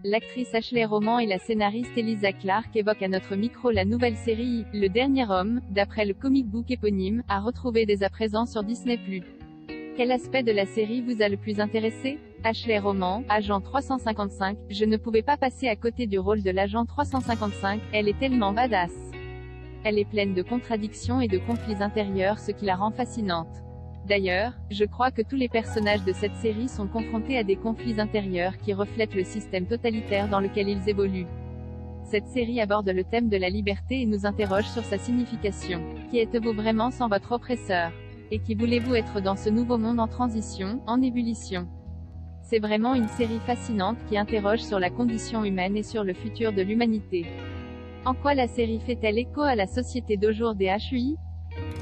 L'actrice Ashley Roman et la scénariste Elysa Clarke évoquent à notre micro la nouvelle série « Le Dernier Homme », d'après le comic book éponyme, à retrouver dès à présent sur Disney+. Quel aspect de la série vous a le plus intéressé? Ashley Roman, agent 355, je ne pouvais pas passer à côté du rôle de l'agent 355, elle est tellement badass. Elle est pleine de contradictions et de conflits intérieurs, ce qui la rend fascinante. D'ailleurs, je crois que tous les personnages de cette série sont confrontés à des conflits intérieurs qui reflètent le système totalitaire dans lequel ils évoluent. Cette série aborde le thème de la liberté et nous interroge sur sa signification. Qui êtes-vous vraiment sans votre oppresseur? Et qui voulez-vous être dans ce nouveau monde en transition, en ébullition? C'est vraiment une série fascinante qui interroge sur la condition humaine et sur le futur de l'humanité. En quoi la série fait-elle écho à la société d'aujourd'hui?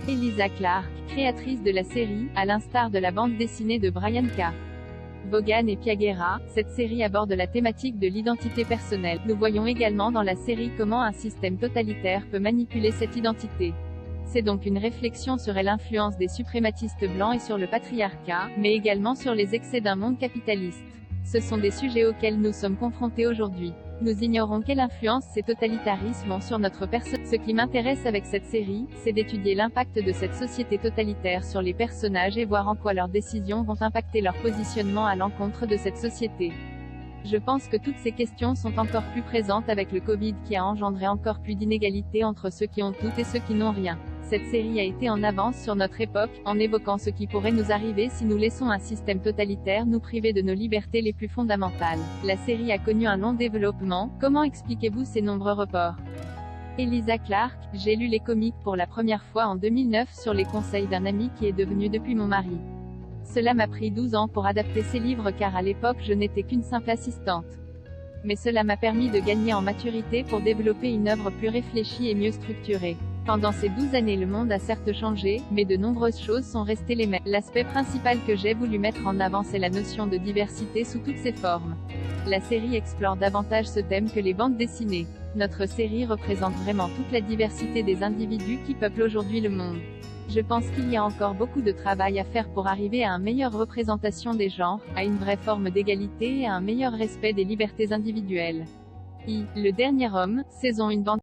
Elysa Clarke, créatrice de la série, à l'instar de la bande dessinée de Brian K. Vaughan et Piaguera, cette série aborde la thématique de l'identité personnelle. Nous voyons également dans la série comment un système totalitaire peut manipuler cette identité. C'est donc une réflexion sur l'influence des suprématistes blancs et sur le patriarcat, mais également sur les excès d'un monde capitaliste. Ce sont des sujets auxquels nous sommes confrontés aujourd'hui. Nous ignorons quelle influence ces totalitarismes ont sur notre personne. Ce qui m'intéresse avec cette série, c'est d'étudier l'impact de cette société totalitaire sur les personnages et voir en quoi leurs décisions vont impacter leur positionnement à l'encontre de cette société. Je pense que toutes ces questions sont encore plus présentes avec le Covid qui a engendré encore plus d'inégalités entre ceux qui ont tout et ceux qui n'ont rien. Cette série a été en avance sur notre époque, en évoquant ce qui pourrait nous arriver si nous laissons un système totalitaire nous priver de nos libertés les plus fondamentales. La série a connu un long développement. Comment expliquez-vous ces nombreux reports? Elysa Clarke, j'ai lu les comics pour la première fois en 2009 sur les conseils d'un ami qui est devenu depuis mon mari. Cela m'a pris 12 ans pour adapter ces livres car à l'époque je n'étais qu'une simple assistante. Mais cela m'a permis de gagner en maturité pour développer une œuvre plus réfléchie et mieux structurée. Pendant ces 12 années le monde a certes changé, mais de nombreuses choses sont restées les mêmes. L'aspect principal que j'ai voulu mettre en avant c'est la notion de diversité sous toutes ses formes. La série explore davantage ce thème que les bandes dessinées. Notre série représente vraiment toute la diversité des individus qui peuplent aujourd'hui le monde. Je pense qu'il y a encore beaucoup de travail à faire pour arriver à une meilleure représentation des genres, à une vraie forme d'égalité et à un meilleur respect des libertés individuelles. Le Dernier Homme, saison 1 bande